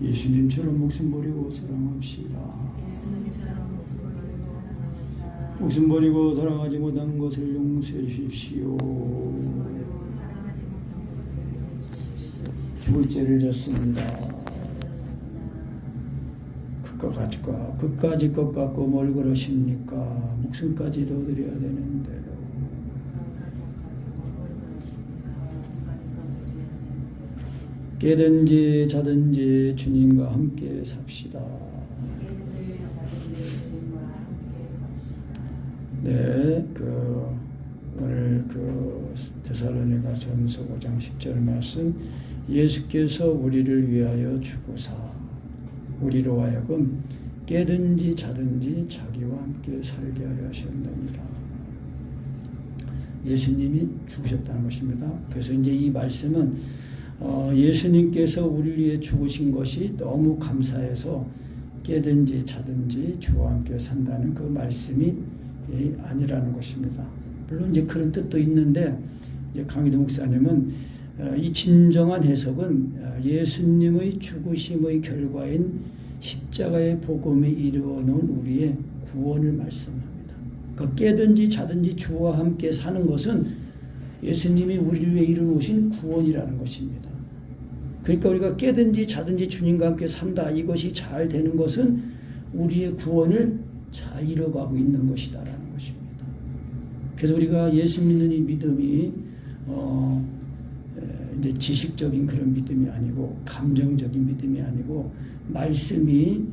예수님처럼 목숨 버리고 사랑합시다. 목숨 버리고 사랑하지 못한 것을 용서해 주십시오. 죽을 죄를 졌습니다. 그까짓 것 갖고 뭘 그러십니까? 목숨까지도 드려야 되는데요. 깨든지 자든지 주님과 함께 삽시다. 네, 오늘 데살로니가 전서 5장 10절 말씀, 예수께서 우리를 위하여 죽으사 우리로 하여금 깨든지 자든지 자기와 함께 살게 하려 하셨느니라. 예수님이 죽으셨다는 것입니다. 그래서 이제 이 말씀은 예수님께서 우리를 위해 죽으신 것이 너무 감사해서 깨든지 자든지 주와 함께 산다는 그 말씀이 아니라는 것입니다. 물론 이제 그런 뜻도 있는데, 이제 강희도 목사님은 이 진정한 해석은 예수님의 죽으심의 결과인 십자가의 복음이 이루어 놓은 우리의 구원을 말씀합니다. 그러니까 깨든지 자든지 주와 함께 사는 것은 예수님이 우리를 위해 이루어 놓으신 구원이라는 것입니다. 그러니까 우리가 깨든지 자든지 주님과 함께 산다, 이것이 잘 되는 것은 우리의 구원을 잘 이뤄가고 있는 것이다라는 것입니다. 그래서 우리가 예수 믿는 이 믿음이 이제 지식적인 그런 믿음이 아니고 감정적인 믿음이 아니고 말씀이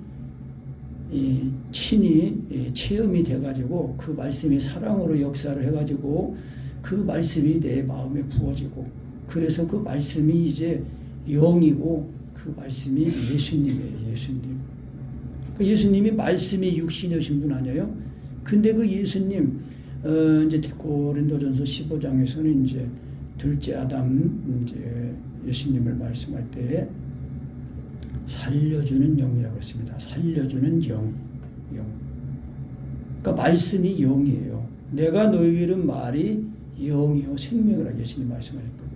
친히 체험이 돼가지고 그 말씀이 사랑으로 역사를 해가지고 그 말씀이 내 마음에 부어지고, 그래서 그 말씀이 이제 영이고 그 말씀이 예수님이에요. 예수님. 그 예수님이 말씀이 육신이신 분 아니에요? 근데 그 예수님 이제 고린도전서 15장에서는 이제 둘째 아담 이제 예수님을 말씀할 때 살려주는 영이라고 했습니다. 살려주는 영. 그러니까 말씀이 영이에요. 내가 너희에게는 말이 영이요 생명이라고 예수님 말씀하셨거든요.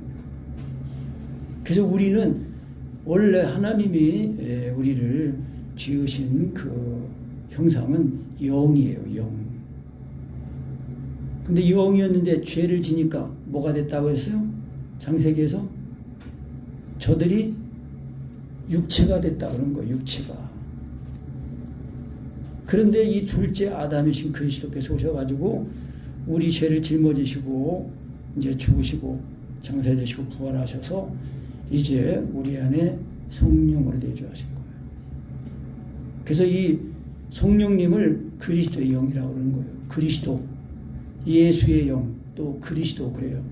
그래서 우리는 원래 하나님이 우리를 지으신 그 형상은 영이에요. 영. 근데 영이었는데 죄를 지니까 뭐가 됐다고 했어요? 창세기에서 저들이 육체가 됐다 그런 거예요. 육체가. 그런데 이 둘째 아담이신 그리스도께서 오셔가지고 우리 죄를 짊어지시고 이제 죽으시고 장사되시고 부활하셔서 이제 우리 안에 성령으로 내주하신 거예요. 그래서 이 성령님을 그리스도의 영이라고 그러는 거예요. 그리스도, 예수의 영, 또 그리스도 그래요.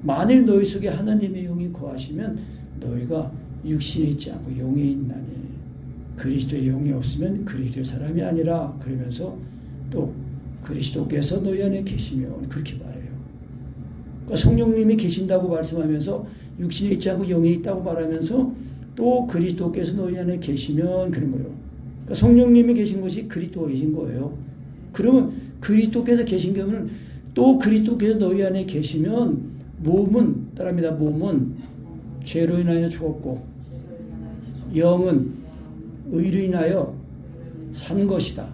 만일 너희 속에 하나님의 영이 거하시면 너희가 육신에 있지 않고 영에 있나니 그리스도의 영이 없으면 그리스도의 사람이 아니라, 그러면서 또 그리스도께서 너희 안에 계시면 그렇게 말해요. 그러니까 성령님이 계신다고 말씀하면서 육신에 있지 않고 영에 있다고 말하면서 또 그리스도께서 너희 안에 계시면 그런 거예요. 그러니까 성령님이 계신 것이 그리스도가 계신 거예요. 그러면 그리스도께서 계신 경우는 또 그리스도께서 너희 안에 계시면 몸은 따라합니다. 몸은 죄로 인하여 죽었고 영은 의로 인하여 산 것이다.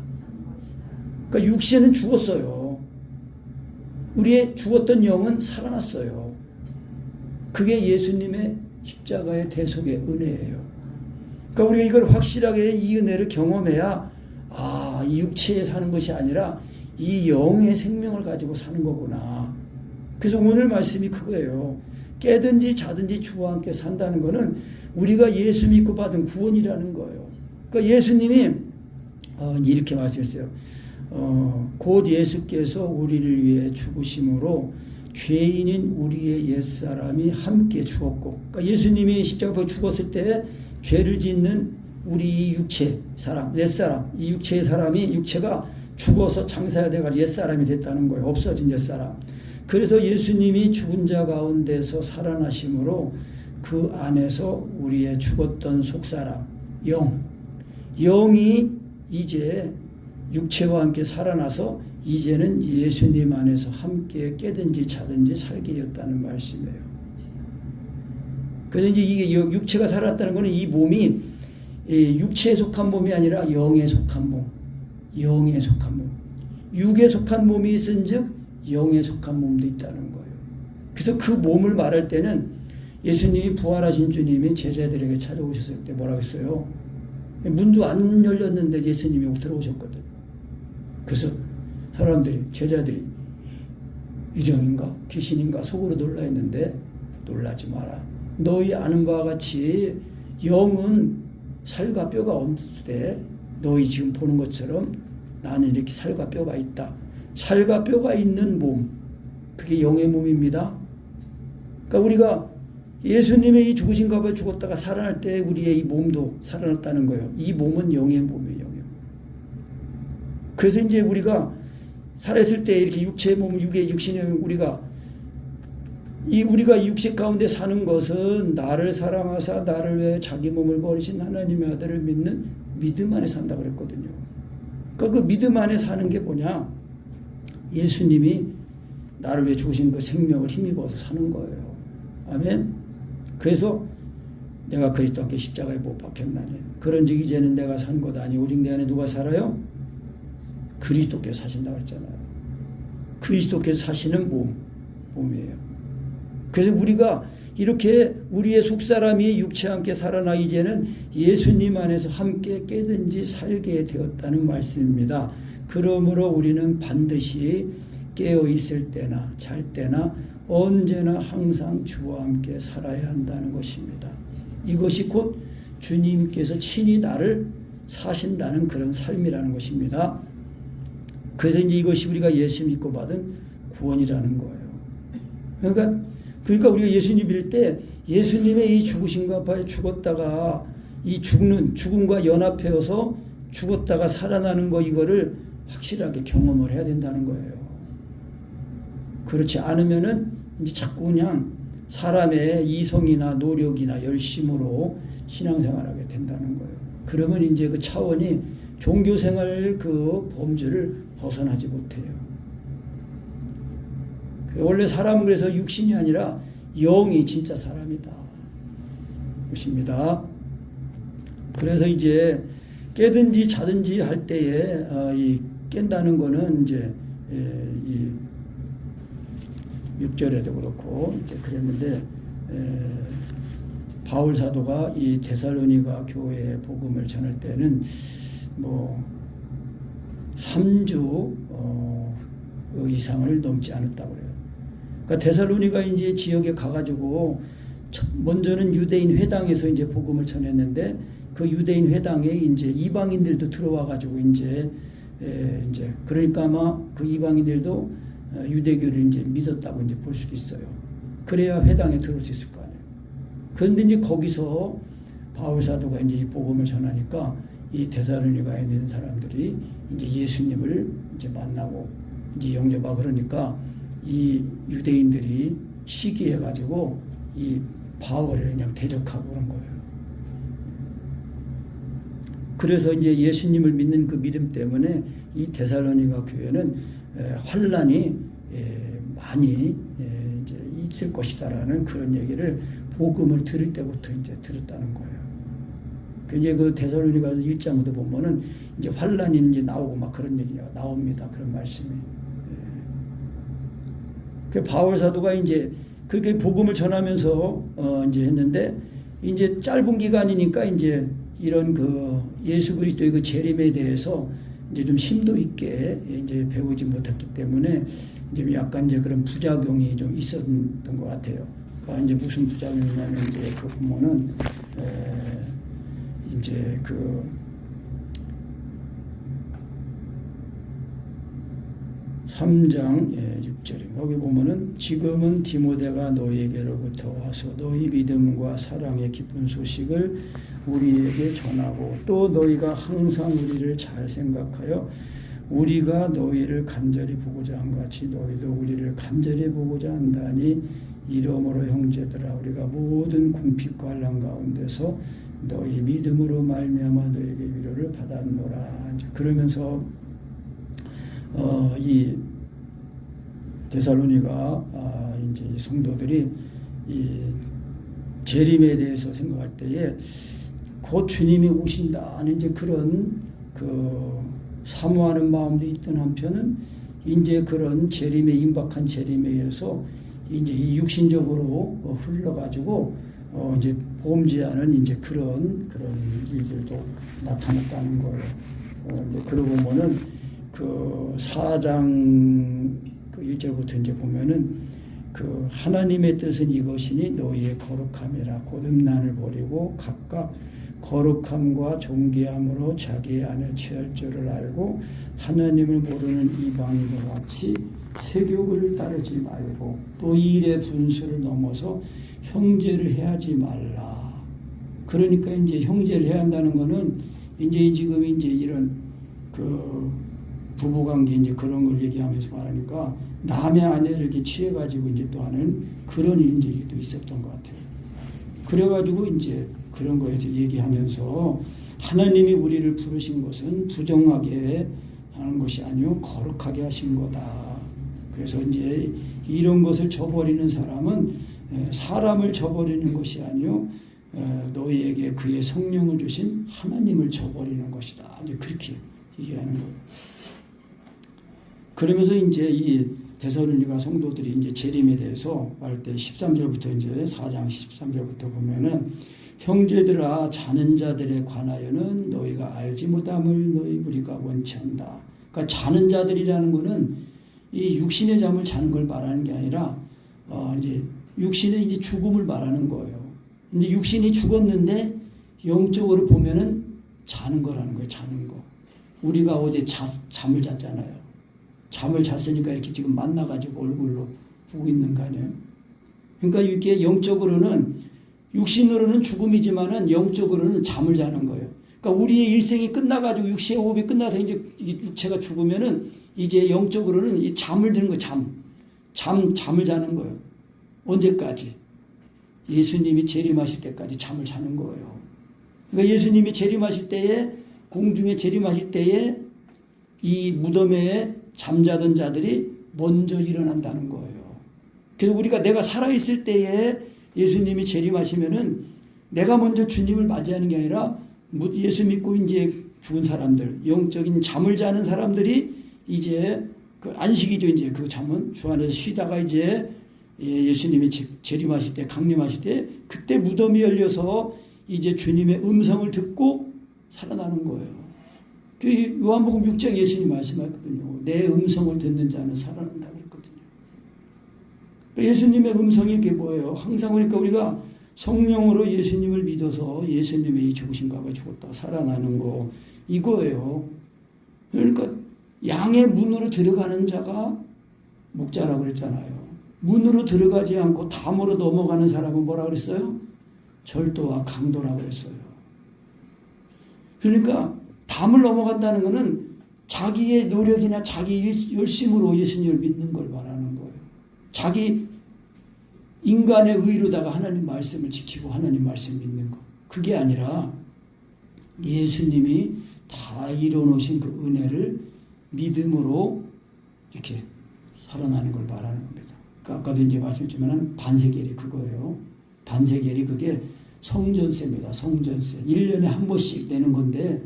그러니까 육신은 죽었어요. 우리의 죽었던 영은 살아났어요. 그게 예수님의 십자가의 대속의 은혜예요. 그러니까 우리가 이걸 확실하게 이 은혜를 경험해야 이 육체에 사는 것이 아니라 이 영의 생명을 가지고 사는 거구나. 그래서 오늘 말씀이 그거예요. 깨든지 자든지 주와 함께 산다는 거는 우리가 예수 믿고 받은 구원이라는 거예요. 그러니까 예수님이 이렇게 말씀했어요. 곧 예수께서 우리를 위해 죽으심으로 죄인인 우리의 옛사람이 함께 죽었고, 그러니까 예수님이 십자가에 죽었을 때 죄를 짓는 우리 육체 사람, 옛사람, 이 육체의 사람이 육체가 죽어서 장사야 돼가지고 옛사람이 됐다는 거예요. 없어진 옛사람. 그래서 예수님이 죽은 자 가운데서 살아나심으로 그 안에서 우리의 죽었던 속사람, 영이 이제 육체와 함께 살아나서 이제는 예수님 안에서 함께 깨든지 자든지 살게 되었다는 말씀이에요. 그래서 이제 이게 육체가 살았다는 것은 이 몸이 육체에 속한 몸이 아니라 영에 속한 몸, 영에 속한 몸. 육에 속한 몸이 있은즉 영에 속한 몸도 있다는 거예요. 그래서 그 몸을 말할 때는 예수님이 부활하신 주님이 제자들에게 찾아오셨을 때 뭐라고 했어요? 문도 안 열렸는데 예수님이 들어오셨거든. 그래서 사람들이, 제자들이 유정인가 귀신인가 속으로 놀라 했는데 놀라지 마라. 너희 아는 바와 같이 영은 살과 뼈가 없는데 너희 지금 보는 것처럼 나는 이렇게 살과 뼈가 있다. 살과 뼈가 있는 몸, 그게 영의 몸입니다. 그러니까 우리가 예수님의 이 죽으신가 봐 죽었다가 살아날 때 우리의 이 몸도 살아났다는 거예요. 이 몸은 영의 몸이에요. 영의 몸. 그래서 이제 우리가 살았을 때 이렇게 육체의 몸, 육신의 우리가 육신 가운데 사는 것은 나를 사랑하사 나를 위해 자기 몸을 버리신 하나님의 아들을 믿는 믿음 안에 산다고 그랬거든요. 그러니까 그 믿음 안에 사는 게 뭐냐? 예수님이 나를 위해 주신 그 생명을 힘입어서 사는 거예요. 아멘. 그래서 내가 그리스도 함께 십자가에 못 박혔나니 그런즉 이제는 내가 산 것 아니 오직 내 안에 누가 살아요? 그리스도께서 사신다고 했잖아요. 그리스도께서 사시는 몸이에요. 그래서 우리가 이렇게 우리의 속사람이 육체와 함께 살아나 이제는 예수님 안에서 함께 깨든지 살게 되었다는 말씀입니다. 그러므로 우리는 반드시 깨어 있을 때나 잘 때나 언제나 항상 주와 함께 살아야 한다는 것입니다. 이것이 곧 주님께서 친히 나를 사신다는 그런 삶이라는 것입니다. 그래서 이제 이것이 우리가 예수 믿고 받은 구원이라는 거예요. 그러니까 우리가 예수님 믿을 때 예수님의 이 죽으신가 봐에 죽었다가 이 죽음과 연합해서 죽었다가 살아나는 거 이거를 확실하게 경험을 해야 된다는 거예요. 그렇지 않으면은 이제 자꾸 그냥 사람의 이성이나 노력이나 열심으로 신앙생활하게 된다는 거예요. 그러면 이제 그 차원이 종교생활 그 범주를 벗어나지 못해요. 원래 사람은 그래서 육신이 아니라 영이 진짜 사람이다. 것입니다. 그래서 이제 깨든지 자든지 할 때에 이 깬다는 거는 이제 이 6절에도 그렇고 이제 그랬는데 바울 사도가 이 데살로니가 교회에 복음을 전할 때는 뭐 3주 이상을 넘지 않았다고 그래요. 그러니까 데살로니가 이제 지역에 가가지고 먼저는 유대인 회당에서 이제 복음을 전했는데 그 유대인 회당에 이제 이방인들도 들어와가지고 이제 그러니까 아마 그 이방인들도 유대교를 이제 믿었다고 이제 볼 수도 있어요. 그래야 회당에 들어올 수 있을 거 아니에요. 그런데 이제 거기서 바울 사도가 이제 이 복음을 전하니까 이 데살로니가에 있는 사람들이 이제 예수님을 이제 만나고 이제 영접하고 그러니까 이 유대인들이 시기해가지고 이 바울을 그냥 대적하고 그런 거예요. 그래서 이제 예수님을 믿는 그 믿음 때문에 이 데살로니가 교회는 환란이 많이 이제 있을 것이다라는 그런 얘기를 복음을 들을 때부터 이제 들었다는 거예요. 이제 그 데살로니가 1장도 보면은 이제 환란이 이제 나오고 막 그런 얘기가 나옵니다. 그런 말씀이. 그 바울 사도가 이제 그렇게 복음을 전하면서 이제 했는데 이제 짧은 기간이니까 이제 이런 그 예수 그리스도의 그 재림에 대해서 이제 좀 심도 있게 이제 배우지 못했기 때문에 이제 약간 이제 그런 부작용이 좀 있었던 것 같아요. 그러니까 이제 무슨 부작용이냐면 이제 그 보면은 이제 그 3장 6절에 거기 보면은 지금은 디모데가 너희에게로부터 와서 너희 믿음과 사랑의 기쁜 소식을 우리에게 전하고 또 너희가 항상 우리를 잘 생각하여 우리가 너희를 간절히 보고자 한 같이 너희도 우리를 간절히 보고자 한다니 이러므로 형제들아 우리가 모든 궁핍과 환난 가운데서 너희 믿음으로 말미암아 너희에게 위로를 받았노라. 그러면서 이 데살로니가 이제 이 성도들이 이 재림에 대해서 생각할 때에 곧 주님이 오신다는 이제 그런 그 사모하는 마음도 있던 한편은 이제 그런 재림에 임박한 재림에 의해서 이제 이 육신적으로 흘러가지고 이제 범죄하는 이제 그런 일들도 나타났다는 거예요. 이제 그러고 보면은 그 4장 그 1절부터 이제 보면은 그 하나님의 뜻은 이것이니 너희의 거룩함이라 거듭난을 버리고 각각 거룩함과 존귀함으로 자기 안에 취할 줄을 알고 하나님을 모르는 이방인과 같이 세욕을 따르지 말고 또 일의 분수를 넘어서 형제를 해하지 말라. 그러니까 이제 형제를 해야 한다는 거는 이제 지금 이제 이런 그 부부관계 이제 그런 걸 얘기하면서 말하니까 남의 아내를 이렇게 취해가지고 이제 또 하는 그런 일들도 있었던 것 같아요. 그래가지고 이제 그런 거에서 얘기하면서 하나님이 우리를 부르신 것은 부정하게 하는 것이 아니요 거룩하게 하신 거다. 그래서 이제 이런 것을 저버리는 사람은 사람을 저버리는 것이 아니요 너희에게 그의 성령을 주신 하나님을 저버리는 것이다. 이제 그렇게 얘기하는 거예요. 그러면서 이제 이 데살로니가 성도들이 이제 재림에 대해서 말 때 13절부터 이제 4장 13절부터 보면은 형제들아 자는 자들에 관하여는 너희가 알지 못함을 너희 우리가 원치 않다. 그러니까 자는 자들이라는 거는 이 육신의 잠을 자는 걸 말하는 게 아니라 이제 육신의 이제 죽음을 말하는 거예요. 근데 육신이 죽었는데 영적으로 보면은 자는 거라는 거예요. 자는 거. 우리가 어제 잠을 잤잖아요. 잠을 잤으니까 이렇게 지금 만나가지고 얼굴로 보고 있는 거 아니에요. 그러니까 이게 영적으로는 육신으로는 죽음이지만은 영적으로는 잠을 자는 거예요. 그러니까 우리의 일생이 끝나가지고 육신의 호흡이 끝나서 이제 육체가 죽으면은 이제 영적으로는 이 잠을 드는 거예요. 잠을 자는 거예요. 언제까지? 예수님이 재림하실 때까지 잠을 자는 거예요. 그러니까 예수님이 재림하실 때에 공중에 재림하실 때에 이 무덤에 잠자던 자들이 먼저 일어난다는 거예요. 그래서 우리가 내가 살아있을 때에 예수님이 재림하시면은 내가 먼저 주님을 맞이하는 게 아니라 예수 믿고 이제 죽은 사람들, 영적인 잠을 자는 사람들이 이제 그 안식이죠. 이제 그 잠은 주 안에서 쉬다가 이제 예수님이 재림하실 때, 강림하실 때 그때 무덤이 열려서 이제 주님의 음성을 듣고 살아나는 거예요. 요한복음 6장 예수님 말씀하셨거든요. 내 음성을 듣는 자는 살아난다고 그랬거든요. 예수님의 음성이 그게 뭐예요? 항상 그러니까 우리가 성령으로 예수님을 믿어서 예수님의 죽으신 거가 죽었다 살아나는 거 이거예요. 그러니까 양의 문으로 들어가는 자가 목자라고 그랬잖아요. 문으로 들어가지 않고 담으로 넘어가는 사람은 뭐라고 그랬어요? 절도와 강도라고 그랬어요. 그러니까 담을 넘어간다는 것은 자기의 노력이나 자기 열심으로 예수님을 믿는 걸 말하는 거예요. 자기 인간의 의로다가 하나님 말씀을 지키고 하나님 말씀 믿는 거. 그게 아니라 예수님이 다 이뤄놓으신 그 은혜를 믿음으로 이렇게 살아나는 걸 말하는 겁니다. 그러니까 아까도 이제 말씀드렸지만 반세겔이 그거예요. 반세겔이 그게 성전세입니다. 성전세. 1년에 한 번씩 내는 건데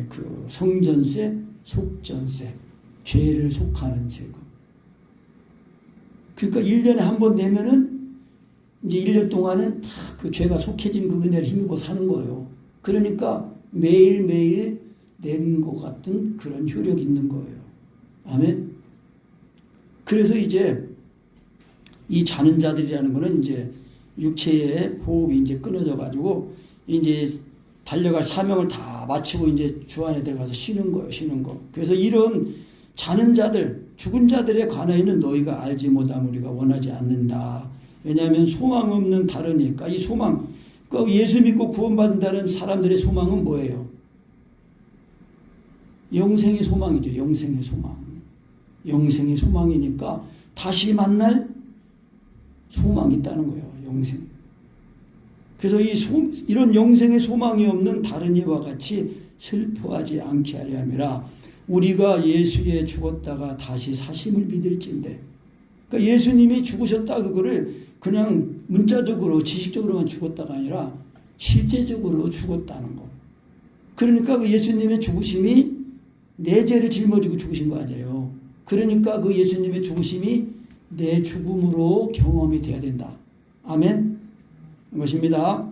그 성전세, 속전세, 죄를 속하는 세금. 그러니까 1년에 한 번 내면은 이제 1년 동안은 다 그 죄가 속해진 그 은혜를 힘입고 사는 거예요. 그러니까 매일매일 낸 것 같은 그런 효력이 있는 거예요. 아멘. 그래서 이제 이 자는 자들이라는 거는 이제 육체의 호흡이 이제 끊어져 가지고 이제 달려갈 사명을 다 마치고 이제 주 안에 들어가서 쉬는 거예요. 쉬는 거. 그래서 이런 자는 자들, 죽은 자들에 관하여는 너희가 알지 못함 우리가 원하지 않는다. 왜냐하면 소망 없는 다르니까 이 소망, 그러니까 예수 믿고 구원받는다는 사람들의 소망은 뭐예요? 영생의 소망이죠. 영생의 소망. 영생의 소망이니까 다시 만날 소망이 있다는 거예요. 영생. 그래서 이런 영생의 소망이 없는 다른 이와 같이 슬퍼하지 않게 하려 함이라. 우리가 예수에 죽었다가 다시 사심을 믿을진대. 그러니까 예수님이 죽으셨다 그거를 그냥 문자적으로 지식적으로만 죽었다가 아니라 실제적으로 죽었다는 거. 그러니까 그 예수님의 죽으심이 내 죄를 짊어지고 죽으신 거 아니에요. 그러니까 그 예수님의 죽으심이 내 죽음으로 경험이 돼야 된다. 아멘. 것입니다.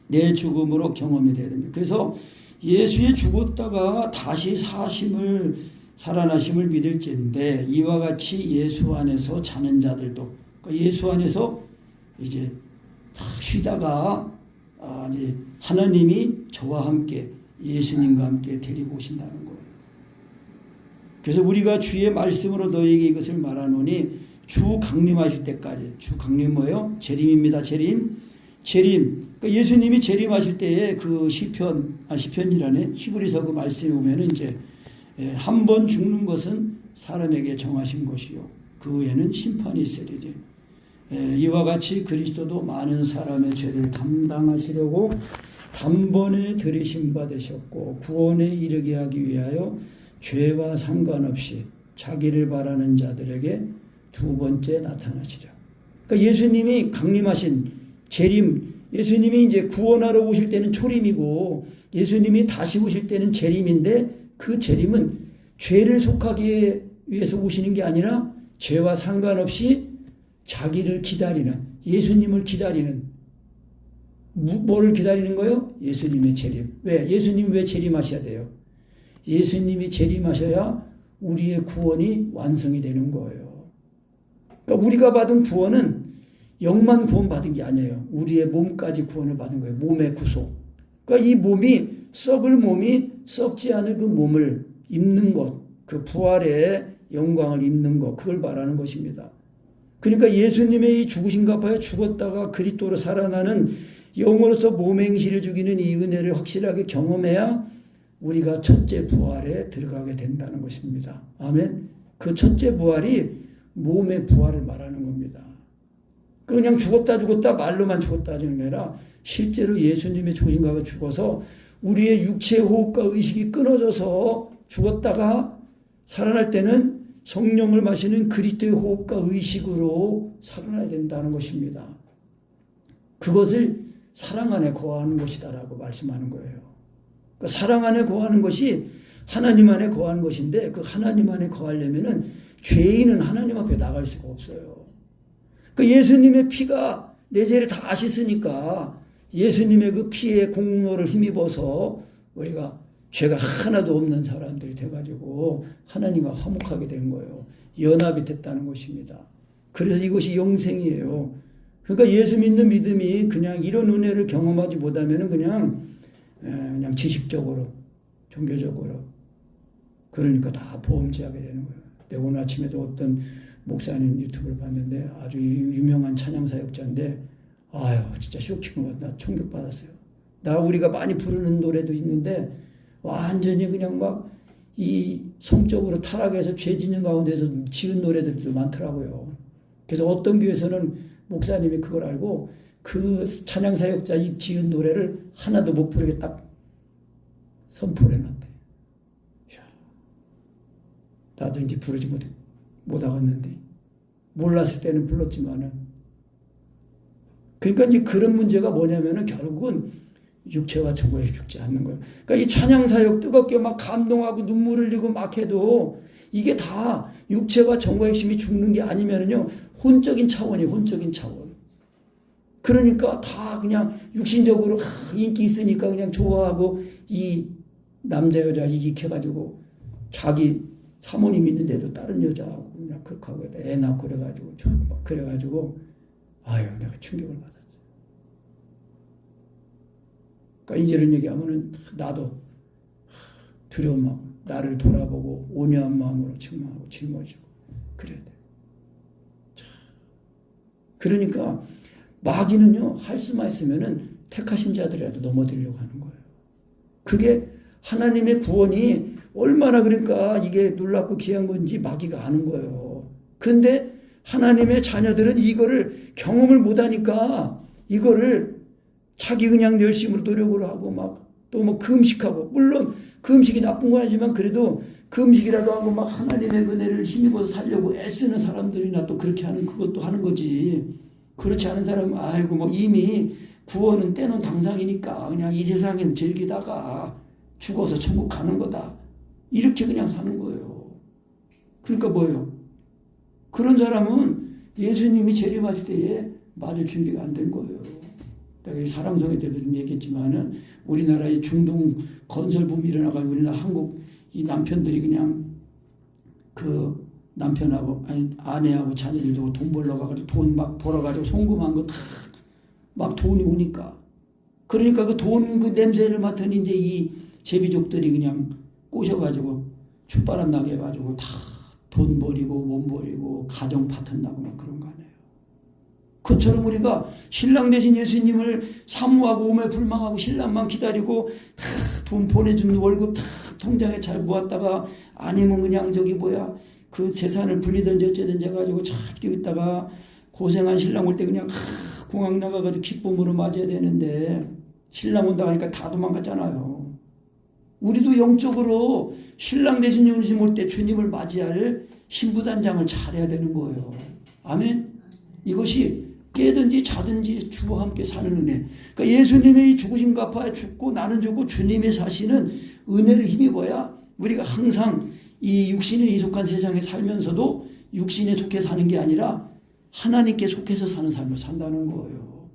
내 죽음으로 경험이 돼야 됩니다. 그래서 예수의 죽었다가 다시 살아나심을 믿을지인데 이와 같이 예수 안에서 자는 자들도 그러니까 예수 안에서 이제 다 쉬다가 이제 하나님이 저와 함께 예수님과 함께 데리고 오신다는 거예요. 그래서 우리가 주의 말씀으로 너에게 이것을 말하노니 주 강림하실 때까지. 주 강림 뭐예요? 재림입니다. 재림. 그러니까 예수님이 재림하실 때에 그 시편이라네 히브리서 그 말씀에 보면은 이제 한 번 죽는 것은 사람에게 정하신 것이요 그 후에는 심판이 있으리지. 이와 같이 그리스도도 많은 사람의 죄를 감당하시려고 단번에 들이심 받으셨고 구원에 이르게 하기 위하여 죄와 상관없이 자기를 바라는 자들에게 두 번째 나타나시죠. 그러니까 예수님이 강림하신 재림, 예수님이 이제 구원하러 오실 때는 초림이고 예수님이 다시 오실 때는 재림인데 그 재림은 죄를 속하기 위해서 오시는 게 아니라 죄와 상관없이 자기를 기다리는, 예수님을 기다리는, 뭐를 기다리는 거예요? 예수님의 재림. 왜? 예수님 왜 재림하셔야 돼요? 예수님이 재림하셔야 우리의 구원이 완성이 되는 거예요. 그러니까 우리가 받은 구원은 영만 구원받은 게 아니에요. 우리의 몸까지 구원을 받은 거예요. 몸의 구속. 그러니까 이 몸이 썩을 몸이 썩지 않을 그 몸을 입는 것, 그 부활의 영광을 입는 것, 그걸 말하는 것입니다. 그러니까 예수님의 이 죽으신 값하여 죽었다가 그리스도로 살아나는 영으로서 몸의 행실을 죽이는 이 은혜를 확실하게 경험해야 우리가 첫째 부활에 들어가게 된다는 것입니다. 아멘. 그 첫째 부활이 몸의 부활을 말하는 겁니다. 그냥 죽었다 말로만 죽었다 하는 게 아니라 실제로 예수님의 죽으신 값에 죽어서 우리의 육체의 호흡과 의식이 끊어져서 죽었다가 살아날 때는 성령을 마시는 그리스도의 호흡과 의식으로 살아나야 된다는 것입니다. 그것을 사랑 안에 거하는 것이다라고 말씀하는 거예요. 그러니까 사랑 안에 거하는 것이 하나님 안에 거하는 것인데 그 하나님 안에 거하려면은 죄인은 하나님 앞에 나갈 수가 없어요. 그 예수님의 피가 내 죄를 다 씻으니까 예수님의 그 피의 공로를 힘입어서 우리가 죄가 하나도 없는 사람들이 돼가지고 하나님과 화목하게 된 거예요. 연합이 됐다는 것입니다. 그래서 이것이 영생이에요. 그러니까 예수 믿는 믿음이 그냥 이런 은혜를 경험하지 못하면 그냥 지식적으로, 종교적으로 그러니까 다 보험제하게 되는 거예요. 내가 오늘 아침에도 어떤 목사님 유튜브를 봤는데 아주 유명한 찬양사역자인데 아유 진짜 쇼킹을 받았나 충격받았어요. 우리가 많이 부르는 노래도 있는데 완전히 그냥 막 이 성적으로 타락해서 죄 짓는 가운데서 지은 노래들도 많더라고요. 그래서 어떤 교회에서는 목사님이 그걸 알고 그 찬양사역자 이 지은 노래를 하나도 못 부르게 딱 선포를 해놨대. 나도 이제 부르지 못하겠는데 몰랐을 때는 불렀지만은 그러니까 이제 그런 문제가 뭐냐면은 결국은 육체와 정거에 죽지 않는 거예요. 그러니까 이 찬양사역 뜨겁게 막 감동하고 눈물 흘리고 막 해도 이게 다 육체와 정거의 핵심이 죽는 게 아니면은요 혼적인 차원이에요. 혼적인 차원. 그러니까 다 그냥 육신적으로 인기 있으니까 그냥 좋아하고 이 남자 여자 이익해가지고 자기 사모님 있는데도 다른 여자하고 그냥 그렇게 하고 애 낳고 그래가지고 아유 내가 충격을 받았어. 그러니까 이런 얘기하면은 나도 두려운 마음, 나를 돌아보고 온유한 마음으로 책망하고 짊어지고 그래야 돼. 그러니까 마귀는요 할 수만 있으면은 택하신 자들이라도 넘어들려고 하는 거예요. 그게 하나님의 구원이 얼마나 그러니까 이게 놀랍고 귀한 건지 마귀가 아는 거예요. 그런데 하나님의 자녀들은 이거를 경험을 못하니까 이거를 자기 그냥 열심으로 노력을 하고 막 또 뭐 금식하고 물론 금식이 나쁜 건 아니지만 그래도 금식이라도 하고 막 하나님의 은혜를 힘입어서 살려고 애쓰는 사람들이나 또 그렇게 하는 그것도 하는 거지. 그렇지 않은 사람은 아이고 뭐 이미 구원은 때는 당상이니까 그냥 이 세상엔 즐기다가 죽어서 천국 가는 거다. 이렇게 그냥 사는 거예요. 그러니까 뭐예요? 그런 사람은 예수님이 재림하실 때에 맞을 준비가 안 된 거예요. 내가 사랑성에 대해서 좀 얘기했지만은 우리나라의 중동 건설붐이 일어나가지고 우리나라 한국 이 남편들이 그냥 그 남편하고 아니 아내하고 자녀들도 돈 벌러 가가지고 돈 막 벌어가지고 송금한 거 다 막 돈이 오니까 그러니까 그 돈 그 냄새를 맡은 이제 이 제비족들이 그냥 꼬셔가지고 춥바람 나게 해가지고 다 돈 버리고 몸 버리고 가정 파탄 나고 막 그런 거 아니에요. 그처럼 우리가 신랑 되신 예수님을 사모하고 오매 불망하고 신랑만 기다리고 다 돈 보내준 월급 다 통장에 잘 모았다가 아니면 그냥 저기 뭐야 그 재산을 불리든지 어쩌든지 해가지고 잘 끼고 있다가 고생한 신랑 올 때 그냥 공항 나가가지고 기쁨으로 맞아야 되는데 신랑 온다 하니까 다 도망갔잖아요. 우리도 영적으로 신랑 되신 예수님 올 때 주님을 맞이할 신부단장을 잘해야 되는 거예요. 아멘. 이것이 깨든지 자든지 주와 함께 사는 은혜. 그러니까 예수님의 이 죽으신 갚아 죽고 나는 죽고 주님의 사시는 은혜를 힘입어야 우리가 항상 이 육신에 이속한 세상에 살면서도 육신에 속해 사는 게 아니라 하나님께 속해서 사는 삶을 산다는 거예요.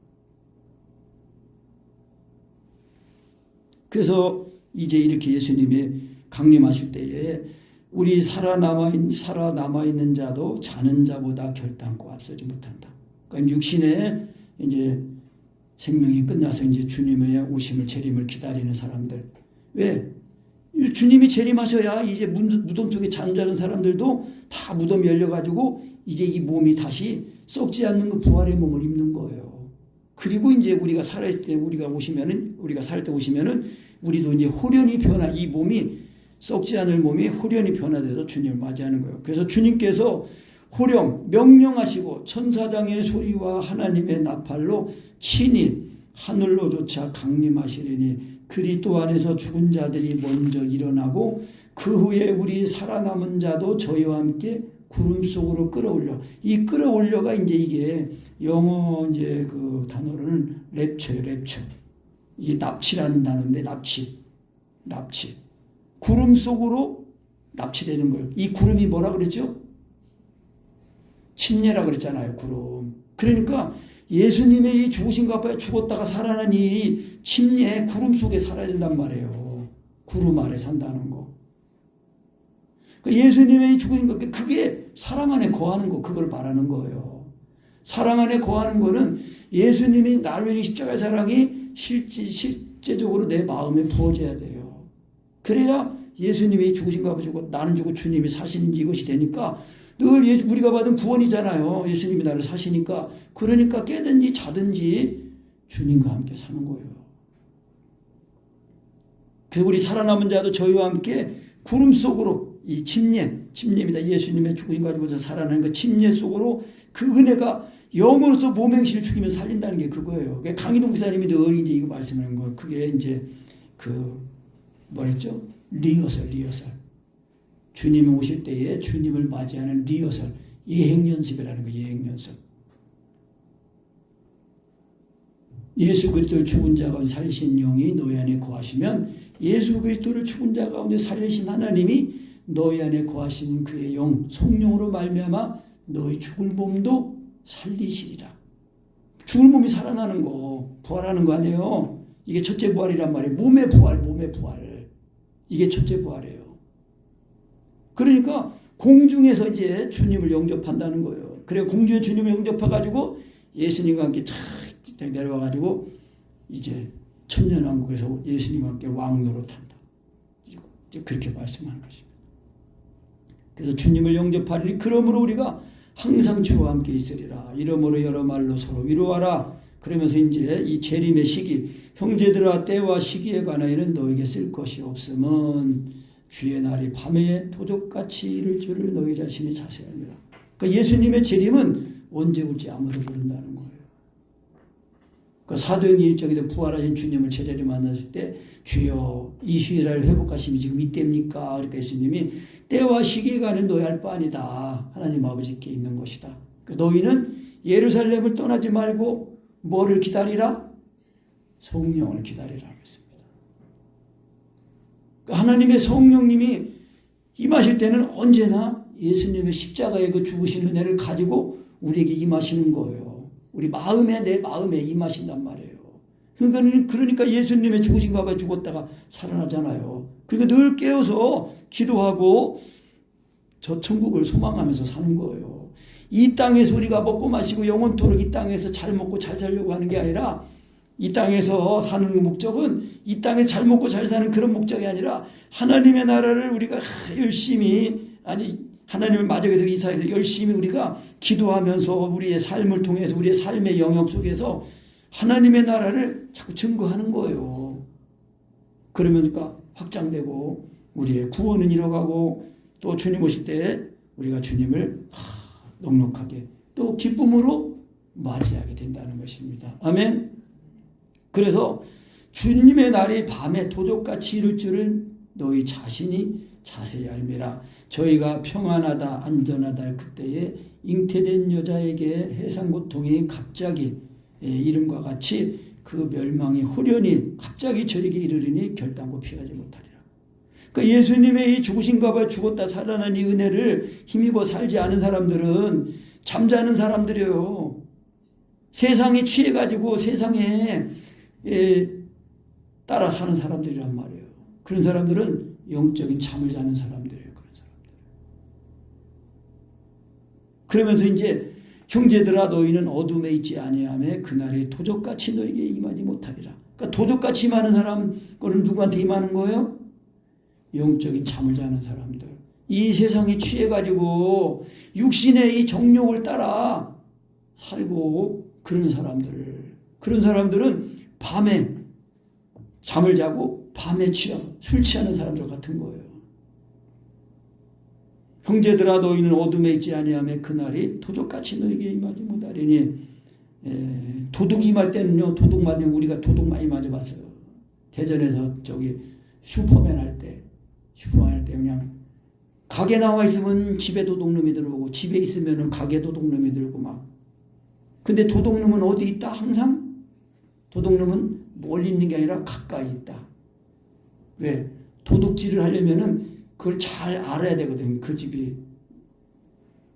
그래서 이제 이렇게 예수님이 강림하실 때에 우리 살아남아있는 자도 자는 자보다 결단코 앞서지 못한다. 그러니까 육신의 이제 생명이 끝나서 이제 주님의 오심을 재림을 기다리는 사람들. 왜? 주님이 재림하셔야 이제 무덤 속에 잠자는 사람들도 다 무덤이 열려가지고 이제 이 몸이 다시 썩지 않는 그 부활의 몸을 입는 거예요. 그리고 이제 우리가 살아있을 때 우리가 살 때 오시면은 우리도 이제 호련히 이 몸이 썩지 않을 몸이 호련히 변화돼서 주님을 맞이하는 거예요. 그래서 주님께서 명령하시고 천사장의 소리와 하나님의 나팔로 친히 하늘로조차 강림하시리니 그리스도 안에서 죽은 자들이 먼저 일어나고 그 후에 우리 살아남은 자도 저희와 함께 구름 속으로 끌어올려. 이 끌어올려가 이제 이게 영어 이제 그 단어는 랩처예요, 랩처. 이게 납치라는 단어인데 납치. 구름 속으로 납치되는 거예요. 이 구름이 뭐라 그랬죠? 침례라 그랬잖아요, 구름. 그러니까 예수님의 이 죽으신 것 앞에 죽었다가 살아난 이 침례 구름 속에 살아야 된단 말이에요. 구름 아래 산다는 거. 그러니까 예수님의 이 죽으신 것, 그게 사랑 안에 거하는 거, 그걸 말하는 거예요. 사랑 안에 거하는 거는 예수님이 나를 위해 십자가의 사랑이 실제적으로 내 마음에 부어져야 돼요. 그래야 예수님이 죽으신 것 앞에 죽고 나는 죽고 주님이 사시는지 이것이 되니까 늘 우리가 받은 구원이잖아요. 예수님이 나를 사시니까. 그러니까 깨든지 자든지 주님과 함께 사는 거예요. 그래서 우리 살아남은 자도 저희와 함께 구름 속으로 이 침례입니다. 예수님의 죽으신 것 가지고서 살아나는 그 침례 속으로 그 은혜가 영으로서 몸행실을 죽이면 살린다는 게 그거예요. 강희동 기사님이 늘 이제 이거 말씀하는 거. 그게 이제 뭐랬죠? 리허설. 주님이 오실 때에 주님을 맞이하는 리허설, 예행연습이라는 거, 예행연습. 예수 그리스도를 죽은 자 가운데 살리신 영이 너희 안에 거하시면 예수 그리스도를 죽은 자 가운데 살리신 하나님이 너희 안에 거하시는 그의 영, 성령으로 말미암아 너희 죽을 몸도 살리시리라. 죽을 몸이 살아나는 거, 부활하는 거 아니에요. 이게 첫째 부활이란 말이에요. 몸의 부활. 이게 첫째 부활이에요. 그러니까 공중에서 이제 주님을 영접한다는 거예요. 그래 공중에 주님을 영접해가지고 예수님과 함께 탁 내려와가지고 이제 천년왕국에서 예수님과 함께 왕노릇한다. 이제 그렇게 말씀하는 것입니다. 그래서 주님을 영접하리니 그러므로 우리가 항상 주와 함께 있으리라. 이러므로 여러 말로 서로 위로하라. 그러면서 이제 이 재림의 시기, 형제들아 때와 시기에 관하여는 너에게 쓸 것이 없음은 주의 날이 밤에 도적같이 이를 줄을 너희 자신이 자세히 알미라. 그러니까 예수님의 재림은 언제 올지 아무도 모른다는 거예요. 그러니까 사도행전 1장에도 부활하신 주님을 제자리 만났을 때 주여 이 시기를 회복하심이 지금 이때입니까? 그러니까 예수님이 때와 시기에 관한 너희 알 바 아니다. 하나님 아버지께 있는 것이다. 그러니까 너희는 예루살렘을 떠나지 말고 뭐를 기다리라? 성령을 기다리라고 했습니다. 하나님의 성령님이 임하실 때는 언제나 예수님의 십자가의 그 죽으신 은혜를 가지고 우리에게 임하시는 거예요. 우리 마음에, 내 마음에 임하신단 말이에요. 그러니까 예수님의 죽으신가 봐 죽었다가 살아나잖아요. 그러니까 늘 깨어서 기도하고 저 천국을 소망하면서 사는 거예요. 이 땅에서 우리가 먹고 마시고 영원토록 이 땅에서 잘 먹고 잘 살려고 하는 게 아니라, 이 땅에서 사는 목적은 이 땅에 잘 먹고 잘 사는 그런 목적이 아니라 하나님의 나라를 우리가 열심히, 하나님의 마적에서 이사해서 열심히 우리가 기도하면서 우리의 삶을 통해서 우리의 삶의 영역 속에서 하나님의 나라를 자꾸 증거하는 거예요. 그러니까 확장되고 우리의 구원은 이뤄가고 또 주님 오실 때 우리가 주님을 넉넉하게 또 기쁨으로 맞이하게 된다는 것입니다. 아멘. 그래서 주님의 날이 밤에 도적같이 이룰 줄은 너희 자신이 자세히 알미라. 저희가 평안하다 안전하다 할 그때에 잉태된 여자에게 해산고통이 갑자기 이름과 같이 그 멸망이 호련히 갑자기 저에게 이르리니 결단코 피하지 못하리라. 그러니까 예수님의 이 죽으신가 봐 죽었다 살아난 이 은혜를 힘입어 살지 않은 사람들은 잠자는 사람들이에요. 세상에 취해가지고 세상에 따라 사는 사람들이란 말이에요. 그런 사람들은 영적인 잠을 자는 사람들이에요. 그런 사람들. 그러면서 이제 형제들아 너희는 어둠에 있지 아니하며 그날이 도적같이 너에게 임하지 못하리라. 그러니까 도적같이 임하는 사람 거는 누구한테 임하는 거예요? 영적인 잠을 자는 사람들. 이 세상에 취해가지고 육신의 이 정욕을 따라 살고 그런 사람들은 밤에 잠을 자고 밤에 술 취하는 사람들 같은 거예요. 형제들아 너희는 어둠에 있지 아니하며 그날이 도둑같이 너에게 임하지 못하리니. 도둑 임할 때는요, 도둑 맞으면 우리가 도둑 많이 맞아봤어요. 대전에서 슈퍼맨 할 때 그냥 가게 나와 있으면 집에 도둑놈이 들어오고 집에 있으면 가게 도둑놈이 들고 막. 근데 도둑놈은 어디 있다? 항상 도둑놈은 멀리 있는 게 아니라 가까이 있다. 왜? 도둑질을 하려면은 그걸 잘 알아야 되거든. 그 집이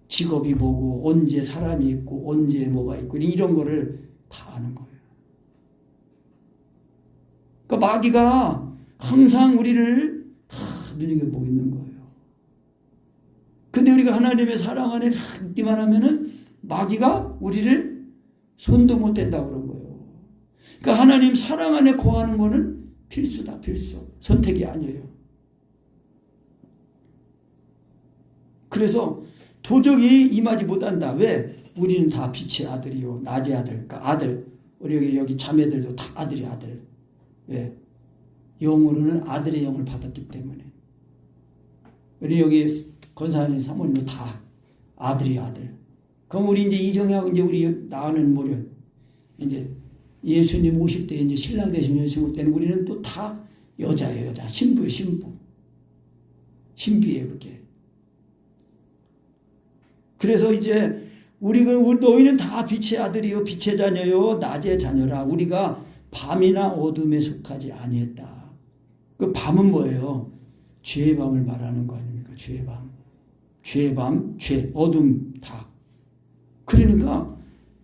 직업이 뭐고 언제 사람이 있고 언제 뭐가 있고 이런 거를 다 아는 거예요. 그러니까 마귀가 항상 우리를 다 눈여겨보고 있는 거예요. 근데 우리가 하나님의 사랑 안에 있기만 하면은 마귀가 우리를 손도 못 댄다고 그런 거예요. 그러니까 하나님 사랑 안에 거하는 거는 필수다, 필수. 선택이 아니에요. 그래서 도적이 임하지 못한다. 왜? 우리는 다 빛의 아들이요, 낮의 아들. 그러니까 아들. 우리 여기 자매들도 다 아들이 아들. 왜? 영으로는 아들의 영을 받았기 때문에. 우리 여기 권사님 사모님도 다 아들이 아들. 그럼 우리 이제 이정하고 이제 우리 나는 모련 이제 예수님 오실 때 이제 신랑 되신 예수님 올 때는 우리는 또 다 여자예요, 여자. 신부예요, 신부. 신비예요, 그게. 그래서 이제 너희는 다 빛의 아들이요, 빛의 자녀요, 낮의 자녀라. 우리가 밤이나 어둠에 속하지 아니했다. 그 밤은 뭐예요? 죄의 밤을 말하는 거 아닙니까? 죄의 밤. 죄의 밤, 죄, 어둠 다. 그러니까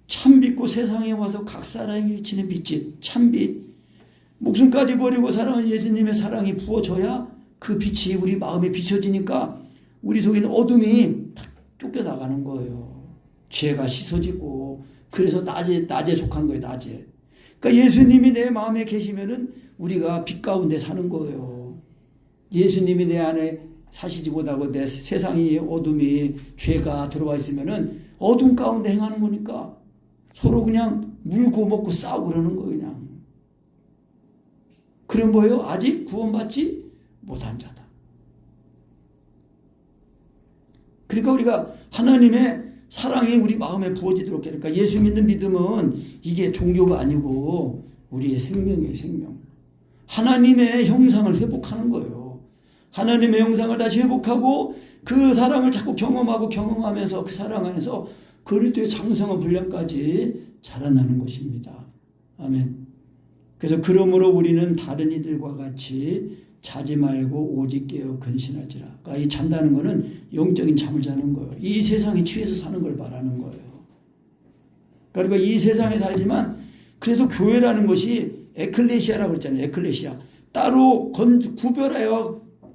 참빛고 세상에 와서 각 사람이 비치는 빛이 참빛. 목숨까지 버리고 사랑하는 예수님의 사랑이 부어져야 그 빛이 우리 마음에 비춰지니까 우리 속에 있는 어둠이 탁 쫓겨나가는 거예요. 죄가 씻어지고. 그래서 낮에 속한 거예요, 낮에. 그러니까 예수님이 내 마음에 계시면은 우리가 빛 가운데 사는 거예요. 예수님이 내 안에 사시지 못하고 내 세상이 어둠이 죄가 들어와 있으면은 어둠 가운데 행하는 거니까 서로 그냥 물고 먹고 싸우고 그러는 거예요, 그냥. 그럼 뭐예요? 아직 구원받지 못한 자다. 그러니까 우리가 하나님의 사랑이 우리 마음에 부어지도록 해. 그러니까 예수 믿는 믿음은 이게 종교가 아니고 우리의 생명이에요, 생명. 하나님의 형상을 회복하는 거예요. 하나님의 형상을 다시 회복하고 그 사랑을 자꾸 경험하고 경험하면서 그 사랑 안에서 그리스도의 장성한 분량까지 자라나는 것입니다. 아멘. 그래서 그러므로 우리는 다른 이들과 같이 자지 말고 오직 깨어 근신하지라. 그러니까 이 잔다는 거는 영적인 잠을 자는 거예요. 이 세상에 취해서 사는 걸 말하는 거예요. 그러니까 이 세상에 살지만 그래서 교회라는 것이 에클레시아라고 그랬잖아요. 에클레시아. 따로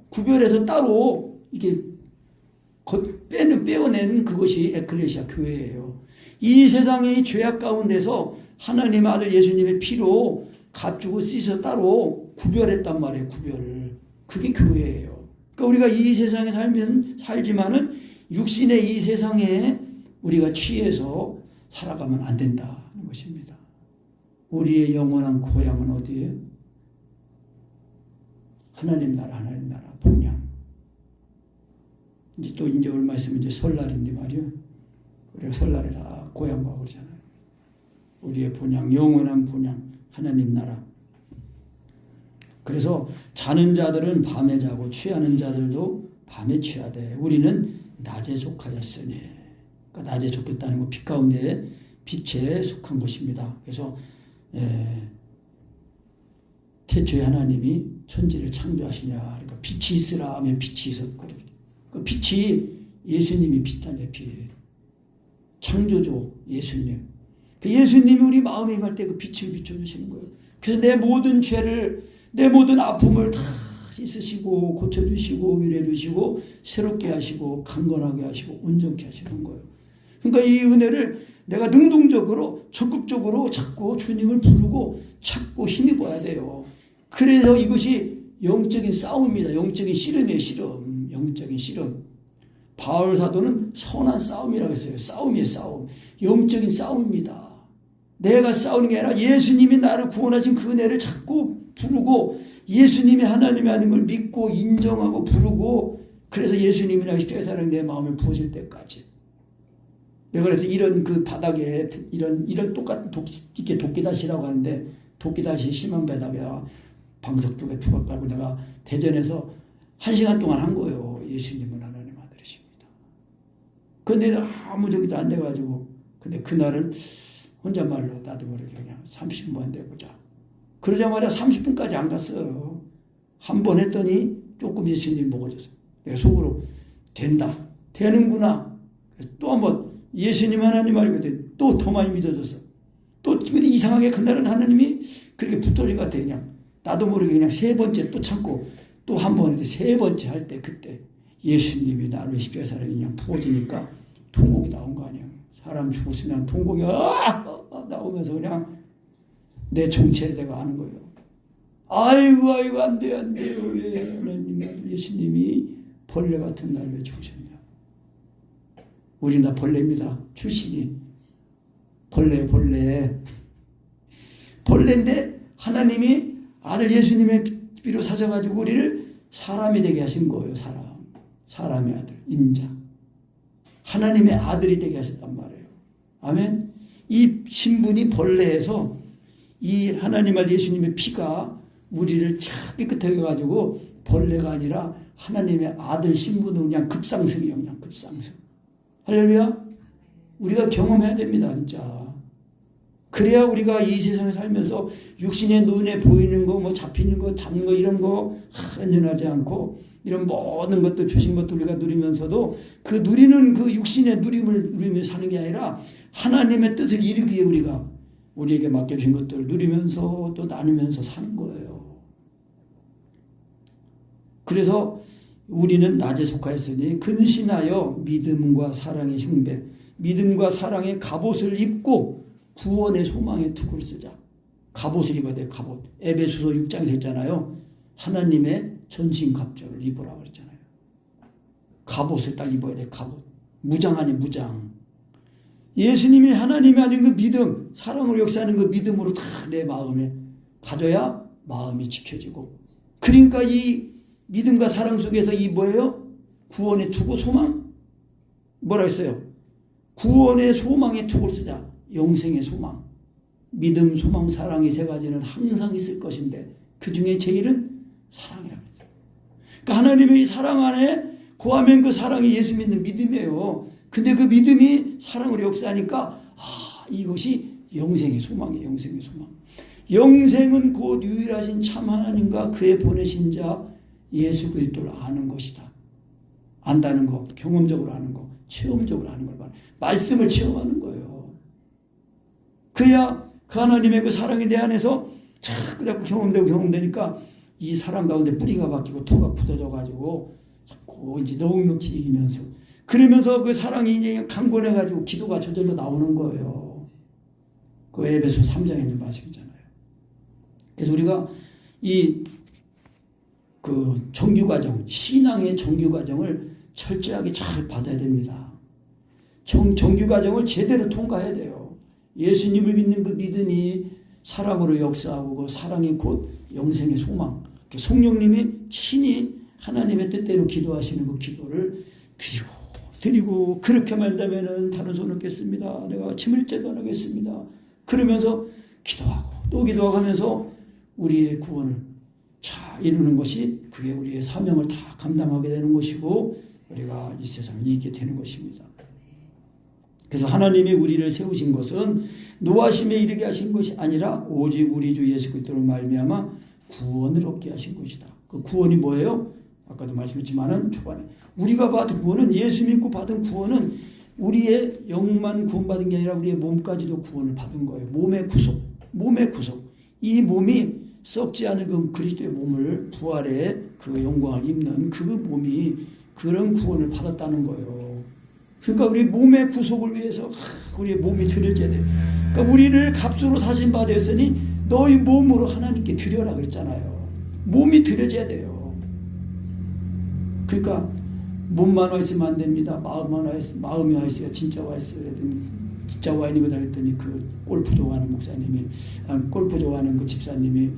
구별해서 따로 이게 빼어내는 그것이 에클레시아 교회예요. 이 세상의 죄악 가운데서 하나님의 아들 예수님의 피로 값주고 씻어 따로 구별했단 말이에요. 구별을. 그게 교회예요. 그러니까 우리가 이 세상에 살지만은 육신의 이 세상에 우리가 취해서 살아가면 안 된다는 것입니다. 우리의 영원한 고향은 어디예요? 하나님 나라, 본향. 이제 얼마 있으면 이제 설날인데 말이요. 우리가 설날에 다 고향 가고 그러잖아요. 우리의 본향, 영원한 본향, 하나님 나라. 그래서 자는 자들은 밤에 자고 취하는 자들도 밤에 취하되 우리는 낮에 속하였으니. 그러니까 낮에 속했다는 거 빛 가운데 빛에 속한 것입니다. 그래서 태초에 하나님이 천지를 창조하시냐. 그러니까 빛이 있으라 하면 빛이 있었거든요. 그 빛이 예수님이 빛 아니에요. 빛. 창조주 예수님. 그 예수님이 우리 마음에 임할 때 그 빛을 비춰주시는 거예요. 그래서 내 모든 죄를, 내 모든 아픔을 다 씻으시고 고쳐주시고 위로해주시고 새롭게 하시고 강건하게 하시고 온전케 하시는 거예요. 그러니까 이 은혜를 내가 능동적으로 적극적으로 자꾸 주님을 부르고 찾고 힘입어야 돼요. 그래서 이것이 영적인 싸움입니다. 영적인 씨름이에요. 씨름. 영적인 씨름. 바울 사도는 선한 싸움이라고 했어요. 싸움이에요. 싸움. 영적인 싸움입니다. 내가 싸우는 게 아니라 예수님이 나를 구원하신 그 은혜를 자꾸 부르고 예수님이 하나님이 아닌 걸 믿고 인정하고 부르고 그래서 예수님이라고 십자가의 사랑이 내 마음에 부어질 때까지. 내가 그래서 이런 그 바닥에 이런 똑같은 이렇게 도끼다시라고 하는데 도끼다시 심한 바닥에다가 방석 쪽에 두각 깔고 내가 대전에서 1시간 동안 한 거예요. 예수님은 하나님 아들이십니다. 근데 아무 저기도 안 돼가지고 근데 그날은 혼잣말로 나도 모르게 그냥 30분 돼보자. 그러자마자 30분까지 안 갔어요. 한 번 했더니 조금 예수님 먹어졌어요. 내가 속으로 된다. 되는구나. 또 한 번 예수님 하나님 알거든. 또 더 많이 믿어졌어. 또 근데 이상하게 그날은 하나님이 그렇게 붙들린 것 같아. 그냥 나도 모르게 그냥 3번째 또 참고 또 한 번 했는데 3번째 할 때 그때 예수님이 나를 십자가의 사랑이 그냥 부어지니까 통곡이 나온 거 아니에요. 사람 죽었으면 통곡이 나오면서 그냥 내 정체를 내가 아는 거예요. 아이고 안 돼요. 왜 하나님 예수님이 벌레 같은 날 왜 죽으셨냐. 우리 다 벌레입니다. 출신이. 벌레인데 하나님이 아들 예수님의 피로 사셔가지고 우리를 사람이 되게 하신 거예요. 사람의 아들, 인자. 하나님의 아들이 되게 하셨단 말이에요. 아멘. 이 신분이 벌레에서 이 하나님 아들 예수님의 피가 우리를 참 깨끗하게 해가지고 벌레가 아니라 하나님의 아들 신분으로 그냥 급상승이에요. 그냥 급상승. 할렐루야. 우리가 경험해야 됩니다. 진짜. 그래야 우리가 이 세상에 살면서 육신의 눈에 보이는 거, 뭐 잡히는 거, 잡는 거 이런 거 한연하지 않고 이런 모든 것들 주신 것들 우리가 누리면서도 그 누리는 그 육신의 누림을 누리면서 사는 게 아니라 하나님의 뜻을 이루기 위해 우리에게 맡겨주신 것들을 누리면서 또 나누면서 사는 거예요. 그래서 우리는 낮에 속하였으니 근신하여 믿음과 사랑의 흉배, 믿음과 사랑의 갑옷을 입고 구원의 소망의 투구를 쓰자. 갑옷을 입어야 돼요. 갑옷. 에베소서 6장에서 했잖아요. 하나님의 전신 갑주를 입으라고 그랬잖아요. 갑옷을 딱 입어야 돼요. 갑옷. 무장 아니 무장. 예수님이 하나님이 아닌 그 믿음, 사랑으로 역사하는 그 믿음으로 다 내 마음에 가져야 마음이 지켜지고. 그러니까 이 믿음과 사랑 속에서 이 뭐예요? 구원의 투구 소망? 뭐라 했어요? 구원의 소망의 투구를 쓰자. 영생의 소망. 믿음, 소망, 사랑이 3가지는 항상 있을 것인데 그 중에 제일은 사랑이라고 했어요. 그러니까 하나님의 이 사랑 안에 거하면 그 사랑이 예수 믿는 믿음이에요. 근데 그 믿음이 사랑으로 역사하니까 이것이 영생의 소망이에요. 영생의 소망. 영생은 곧 유일하신 참 하나님과 그의 보내신 자 예수 그리스도를 아는 것이다. 안다는 거, 경험적으로 아는 거, 체험적으로 아는 걸 말씀을 체험하는 거예요. 그래야 그 하나님의 그 사랑이 내 안에서 자꾸 경험되니까 이 사랑 가운데 뿌리가 박히고 토가 굳어져가지고 자꾸 이제 넉넉히 이기면서 그러면서 그 사랑이 이제 강건해가지고 기도가 저절로 나오는 거예요. 그 에베소 3장에 있는 말씀이잖아요. 그래서 우리가 그 정규과정, 신앙의 정규과정을 철저하게 잘 받아야 됩니다. 정규과정을 제대로 통과해야 돼요. 예수님을 믿는 그 믿음이 사랑으로 역사하고 그 사랑이 곧 영생의 소망. 성령님이 친히 하나님의 뜻대로 기도하시는 그 기도를 드리고 그렇게만 한다면은 다른 손 없겠습니다. 내가 침을죄도 안 하겠습니다. 그러면서 기도하고 또 기도하고 하면서 우리의 구원을 이루는 것이 그게 우리의 사명을 다 감당하게 되는 것이고 우리가 이 세상을 이기게 되는 것입니다. 그래서 하나님이 우리를 세우신 것은 노하심에 이르게 하신 것이 아니라 오직 우리 주 예수 그리스도로 말미암아 구원을 얻게 하신 것이다. 그 구원이 뭐예요? 아까도 말씀했지만은 초반에 우리가 받은 구원은 예수 믿고 받은 구원은 우리의 영만 구원받은 게 아니라 우리의 몸까지도 구원을 받은 거예요. 몸의 구속. 이 몸이 썩지 않을 그 그리스도의 몸을 부활의 그 영광을 입는 그 몸이 그런 구원을 받았다는 거예요. 그러니까 우리 몸의 구속을 위해서 우리의 몸이 드려져야 돼요. 그러니까 우리를 값으로 사신 바 되었으니 너희 몸으로 하나님께 드려라 그랬잖아요. 몸이 드려져야 돼요. 그러니까 몸만 와 있으면 안 됩니다. 마음이 와 있어야 진짜 와 있어야 됩니다. 진짜 와인이거다 그랬더니 그 골프 좋아하는 목사님이 골프 좋아하는 그 집사님이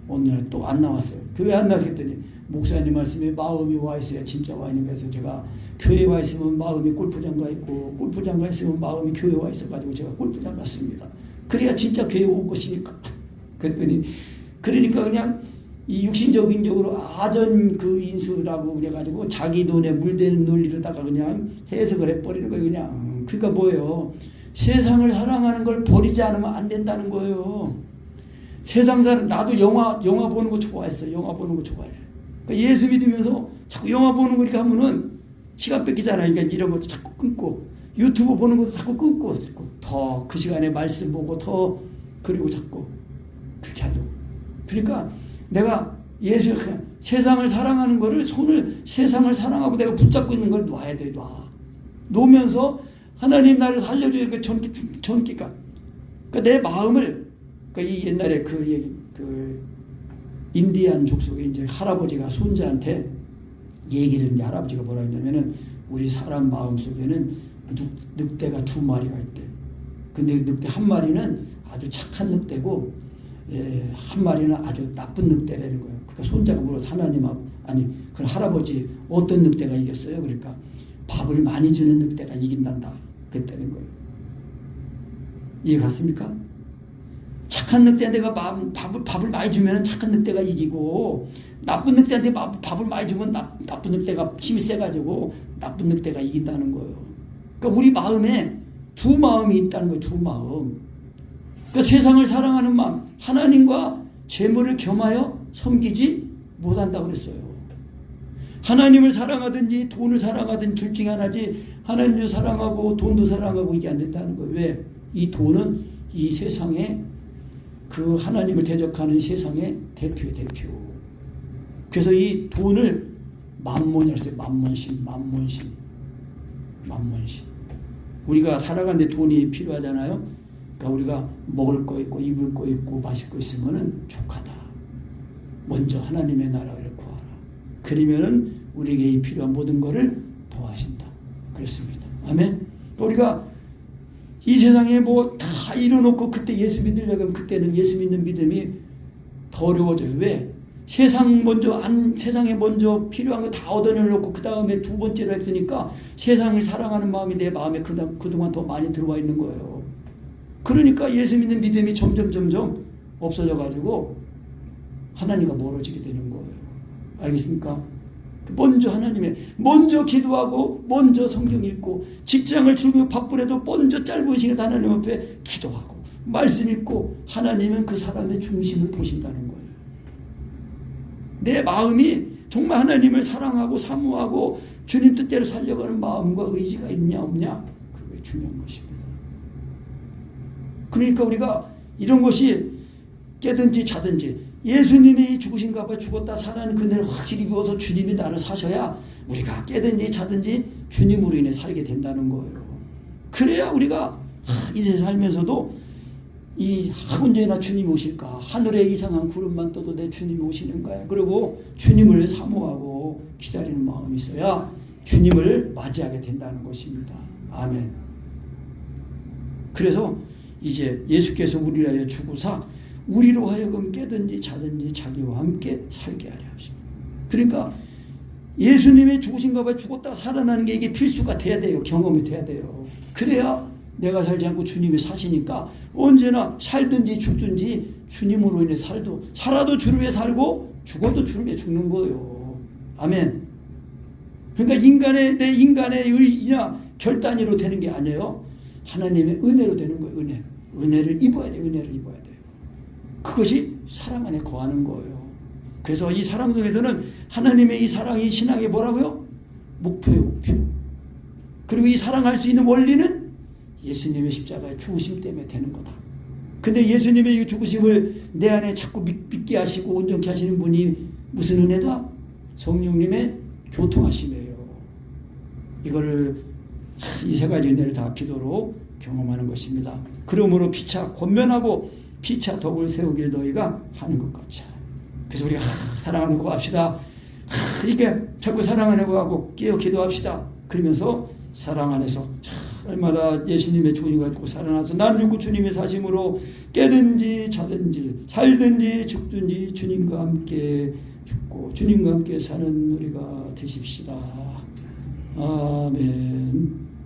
오늘 또 안 나왔어요. 왜 안 나왔어 했더니 목사님 말씀에 마음이 와 있어야 진짜 와인이거다 해서 제가 교회에 와 있으면 마음이 골프장 가 있고 골프장 가 있으면 마음이 교회에 와 있어가지고 제가 골프장 갔습니다. 그래야 진짜 교회에 온 것이니까. 그랬더니 그러니까 그냥 이 육신적인적으로 아전 그 인수라고 그래가지고 자기 돈에 물대는 논리로다가 그냥 해석을 해버리는 거예요. 그냥 그러니까 뭐예요? 세상을 사랑하는 걸 버리지 않으면 안 된다는 거예요. 세상 사람 나도 영화 보는 거 좋아했어요. 영화 보는 거 좋아해. 그러니까 예수 믿으면서 자꾸 영화 보는 거 이렇게 하면은 시간 뺏기잖아요. 그러니까 이런 것도 자꾸 끊고 유튜브 보는 것도 자꾸 끊고 더 그 시간에 말씀 보고 더 그리고 자꾸 그렇게 하려고. 그러니까 내가 세상을 사랑하는 거를 세상을 사랑하고 내가 붙잡고 있는 걸 놔야 돼. 놓으면서 하나님 나를 살려줘야 그 전기가. 그러니까 내 마음을 그러니까 이 옛날에 그 인디안 족속의 이제 할아버지가 손자한테 얘기를 이제 할아버지가 뭐라 했냐면은 우리 사람 마음 속에는 늑대가 2마리가 있대. 근데 늑대 한 마리는 아주 착한 늑대고 한 마리는 아주 나쁜 늑대라는 거예요. 그러니까 손자가 물어서 하나님 그 할아버지 어떤 늑대가 이겼어요? 그러니까 밥을 많이 주는 늑대가 이긴단다. 그랬다는 거예요. 이해 갔습니까? 착한 늑대한테 밥을 많이 주면 착한 늑대가 이기고 나쁜 늑대한테 밥을 많이 주면 나쁜 늑대가 힘이 세가지고 나쁜 늑대가 이긴다는 거예요. 그러니까 우리 마음에 두 마음이 있다는 거예요. 두 마음. 그러니까 세상을 사랑하는 마음, 하나님과 재물을 겸하여 섬기지 못한다고 그랬어요. 하나님을 사랑하든지 돈을 사랑하든지 둘 중에 하나지 하나님도 사랑하고 돈도 사랑하고 이게 안 된다는 거예요. 왜? 이 돈은 이 세상에 그 하나님을 대적하는 세상의 대표. 그래서 이 돈을 만몬이라고 했어요. 만몬신. 우리가 살아가는데 돈이 필요하잖아요. 그러니까 우리가 먹을 거 있고 입을 거 있고 마실 거 있으면은 족하다. 먼저 하나님의 나라를 구하라. 그러면은 우리에게 이 필요한 모든 것을 더하신다. 그렇습니다. 아멘. 우리가 이 세상에 뭐 다 이뤄놓고 그때 예수 믿으려고 하면 그때는 예수 믿는 믿음이 더 어려워져요. 왜? 세상에 먼저 필요한 거 다 얻어내놓고 그 다음에 두 번째로 했으니까 세상을 사랑하는 마음이 내 마음에 그동안 더 많이 들어와 있는 거예요. 그러니까 예수 믿는 믿음이 점점 없어져가지고 하나님과 멀어지게 되는 거예요. 알겠습니까? 먼저 하나님의 먼저 기도하고 먼저 성경 읽고 직장을 즐기고 바쁘래도 먼저 짧은 시간 하나님 앞에 기도하고 말씀 읽고 하나님은 그 사람의 중심을 보신다는 거예요. 내 마음이 정말 하나님을 사랑하고 사모하고 주님 뜻대로 살려가는 마음과 의지가 있냐 없냐 그게 중요한 것입니다. 그러니까 우리가 이런 것이 깨든지 자든지 예수님이 죽으신가 봐 죽었다 살아나는 그늘을 확실히 비워서 주님이 나를 사셔야 우리가 깨든지 자든지 주님으로 인해 살게 된다는 거예요. 그래야 우리가 이 세상 살면서도 이 언제나 주님이 오실까 하늘에 이상한 구름만 떠도 내 주님이 오시는 거야. 그리고 주님을 사모하고 기다리는 마음이 있어야 주님을 맞이하게 된다는 것입니다. 아멘. 그래서 이제 예수께서 우리를 하여 죽으사 우리로 하여금 깨든지 자든지 자기와 함께 살게 하려 하십니다. 그러니까 예수님이 죽으신가 봐 죽었다 살아나는 게 이게 필수가 돼야 돼요. 경험이 돼야 돼요. 그래야 내가 살지 않고 주님이 사시니까 언제나 살든지 죽든지 주님으로 인해 살아도 주를 위해 살고 죽어도 주를 위해 죽는 거예요. 아멘. 그러니까 내 인간의 의나 결단으로 되는 게 아니에요. 하나님의 은혜로 되는 거예요. 은혜를 입어야 돼요. 은혜를 입어야 돼요. 그것이 사랑 안에 거하는 거예요. 그래서 이 사랑 속에서는 하나님의 이 사랑이 신앙이 뭐라고요? 목표예요. 목표. 그리고 이 사랑할 수 있는 원리는 예수님의 십자가의 죽으심 때문에 되는 거다. 근데 예수님의 이 죽으심을 내 안에 자꾸 믿게 하시고 온전케 하시는 분이 무슨 은혜다? 성령님의 교통하심이에요. 이거를 이 세 가지 은혜를 다 기도로 경험하는 것입니다. 그러므로 피차 권면하고 피차 덕을 세우길 너희가 하는 것 같이. 그래서 우리가 사랑하는 거 합시다. 이게 자꾸 사랑하는 거 하고 깨어 기도합시다. 그러면서 사랑 안에서 날마다 예수님의 죽으심 가지고 살아나서 난 죽고 주님의 사심으로 깨든지 자든지 살든지 죽든지 주님과 함께 죽고 주님과 함께 사는 우리가 되십시다. 아멘.